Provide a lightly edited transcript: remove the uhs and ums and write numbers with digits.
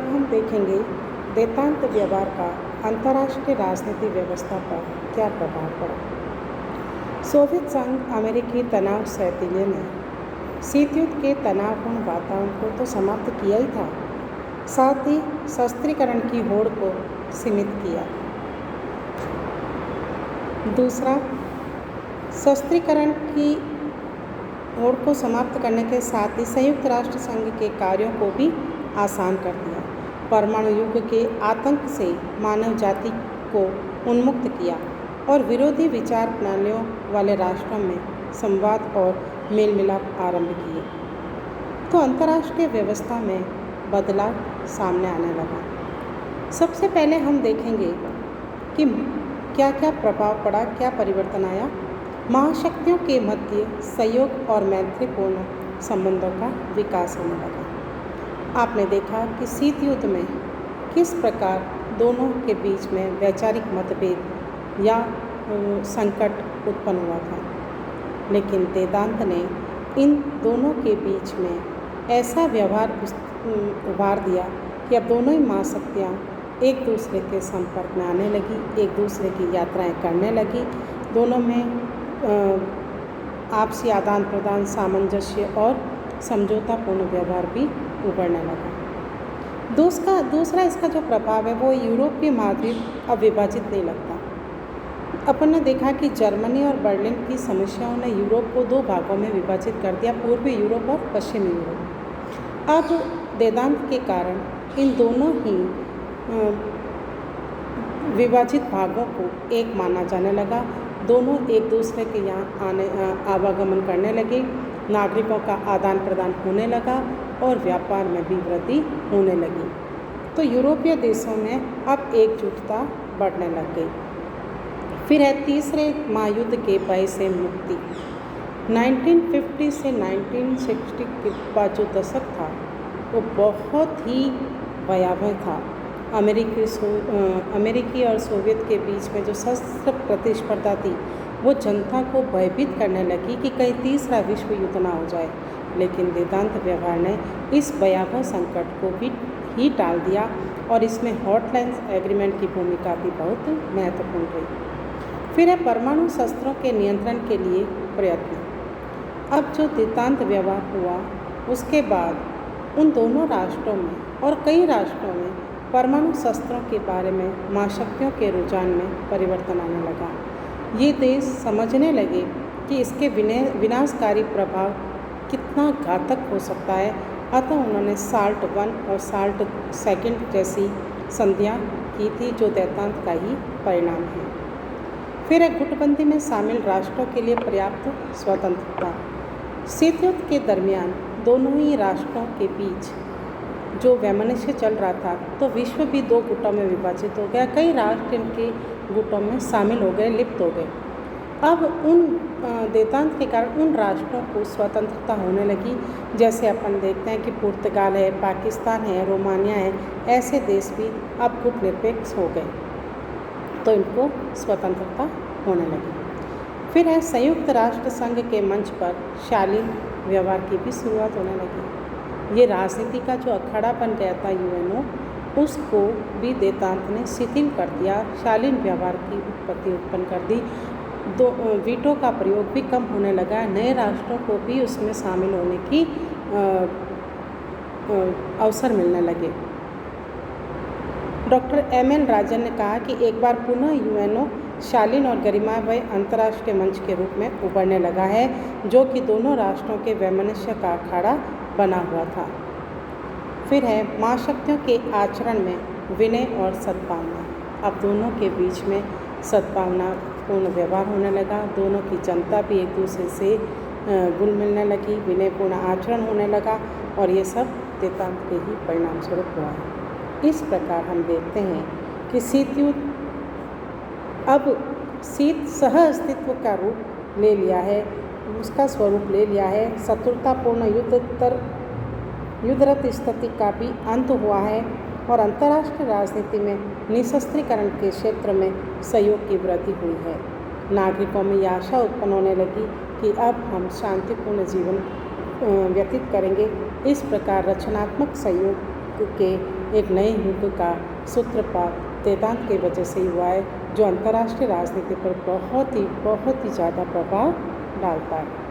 अब हम देखेंगे देतांत व्यवहार का अंतर्राष्ट्रीय राजनीति व्यवस्था पर क्या प्रभाव पड़ा। सोवियत संघ अमेरिकी तनाव सैतीले ने शीत युद्ध के तनावपूर्ण वातावरण को तो समाप्त किया ही था, साथ ही शस्त्रीकरण की होड़ को सीमित किया। दूसरा, शस्त्रीकरण की होड़ को समाप्त करने के साथ ही संयुक्त राष्ट्र संघ के कार्यों को भी आसान कर दिया। परमाणु युग के आतंक से मानव जाति को उन्मुक्त किया और विरोधी विचार प्रणालियों वाले राष्ट्रों में संवाद और मेल मिलाप आरंभ किए, तो अंतर्राष्ट्रीय व्यवस्था में बदलाव सामने आने लगा। सबसे पहले हम देखेंगे कि क्या क्या प्रभाव पड़ा, क्या परिवर्तन आया। महाशक्तियों के मध्य सहयोग और मैत्रीपूर्ण संबंधों का विकास होने लगा। आपने देखा कि शीत युद्ध में किस प्रकार दोनों के बीच में वैचारिक मतभेद या संकट उत्पन्न हुआ था, लेकिन वेदांत ने इन दोनों के बीच में ऐसा व्यवहार उभार दिया कि अब दोनों ही महाशक्तियाँ एक दूसरे के संपर्क में आने लगी, एक दूसरे की यात्राएं करने लगी, दोनों में आपसी आदान प्रदान, सामंजस्य और समझौतापूर्ण व्यवहार भी उभरने लगा। दूसरा इसका जो प्रभाव है वो यूरोपीय महाद्वीप अब विभाजित नहीं लगता। अपन ने देखा कि जर्मनी और बर्लिन की समस्याओं ने यूरोप को दो भागों में विभाजित कर दिया, पूर्वी यूरोप और पश्चिमी यूरोप। अब वेदांत के कारण इन दोनों ही विभाजित भागों को एक माना जाने लगा। दोनों एक दूसरे के यहाँ आवागमन करने लगे, नागरिकों का आदान प्रदान होने लगा और व्यापार में भी वृद्धि होने लगी। तो यूरोपीय देशों में अब एकजुटता बढ़ने लग गई। फिर है तीसरे महायुद्ध के भय से मुक्ति। 1950 से 1960 के बाद जो दशक था वो बहुत ही भयावह था। अमेरिकी और सोवियत के बीच में जो शस्त्र प्रतिस्पर्धा थी वो जनता को भयभीत करने लगी कि कहीं तीसरा विश्व युद्ध ना हो जाए। लेकिन वेदांत व्यवहार ने इस भयावह संकट को भी ही टाल दिया और इसमें हॉटलाइन्स एग्रीमेंट की भूमिका भी बहुत महत्वपूर्ण रही। फिर है परमाणु शस्त्रों के नियंत्रण के लिए प्रयत्न। अब जो वेदांत व्यवहार हुआ उसके बाद उन दोनों राष्ट्रों में और कई राष्ट्रों में परमाणु शस्त्रों के बारे में महाशक्तियों के रुझान में परिवर्तन आने लगा। ये देश समझने लगे कि इसके विनाशकारी प्रभाव कितना घातक हो सकता है, अतः उन्होंने SALT I और SALT II जैसी संधियाँ की थी जो वेदांत का ही परिणाम है। फिर है गुटबंदी में शामिल राष्ट्रों के लिए पर्याप्त स्वतंत्रता। शीत युद्ध के दरमियान दोनों ही राष्ट्रों के बीच जो वैमनस्य चल रहा था तो विश्व भी दो गुटों में विभाजित हो गया। कई राष्ट्र इनके गुटों में शामिल हो गए, लिप्त हो गए। अब उन वेदांत के कारण उन राष्ट्रों को स्वतंत्रता होने लगी। जैसे अपन देखते हैं कि पुर्तगाल है, पाकिस्तान है, रोमानिया है, ऐसे देश भी अब गुट निरपेक्ष हो गए, तो इनको स्वतंत्रता होने लगी। फिर है संयुक्त राष्ट्र संघ के मंच पर शालीन व्यवहार की भी शुरुआत होने लगी। ये राजनीति का जो अखाड़ा बन गया था यूएनओ, उसको भी वेदांत ने शिथिल कर दिया, शालीन व्यवहार की उत्पत्ति उत्पन्न कर दी। वीटो का प्रयोग भी कम होने लगा, नए राष्ट्रों को भी उसमें शामिल होने की अवसर मिलने लगे। डॉक्टर MN राजन ने कहा कि एक बार पुनः यूएनओ शालीन और गरिमामय अंतर्राष्ट्रीय मंच के रूप में उभरने लगा है, जो कि दोनों राष्ट्रों के वैमनस्य का अखाड़ा बना हुआ था। फिर है महाशक्तियों के आचरण में विनय और सद्भावना। अब दोनों के बीच में सद्भावनापूर्ण व्यवहार होने लगा, दोनों की जनता भी एक दूसरे से घुल मिलने लगी, विनयपूर्ण आचरण होने लगा और ये सब वेदांत के ही परिणाम स्वरूप हुआ है। इस प्रकार हम देखते हैं कि शीत युद्ध अब सह अस्तित्व का रूप ले लिया है, उसका स्वरूप ले लिया है। शत्रुतापूर्ण युद्धरत स्थिति का भी अंत हुआ है और अंतर्राष्ट्रीय राजनीति में निशस्त्रीकरण के क्षेत्र में सहयोग की वृद्धि हुई है। नागरिकों में यह आशा उत्पन्न होने लगी कि अब हम शांतिपूर्ण जीवन व्यतीत करेंगे। इस प्रकार रचनात्मक सहयोग के एक नए युग का सूत्रपात वेदांत की वजह से हुआ है, जो अंतर्राष्ट्रीय राजनीति पर बहुत ही ज़्यादा प्रभाव डालता है।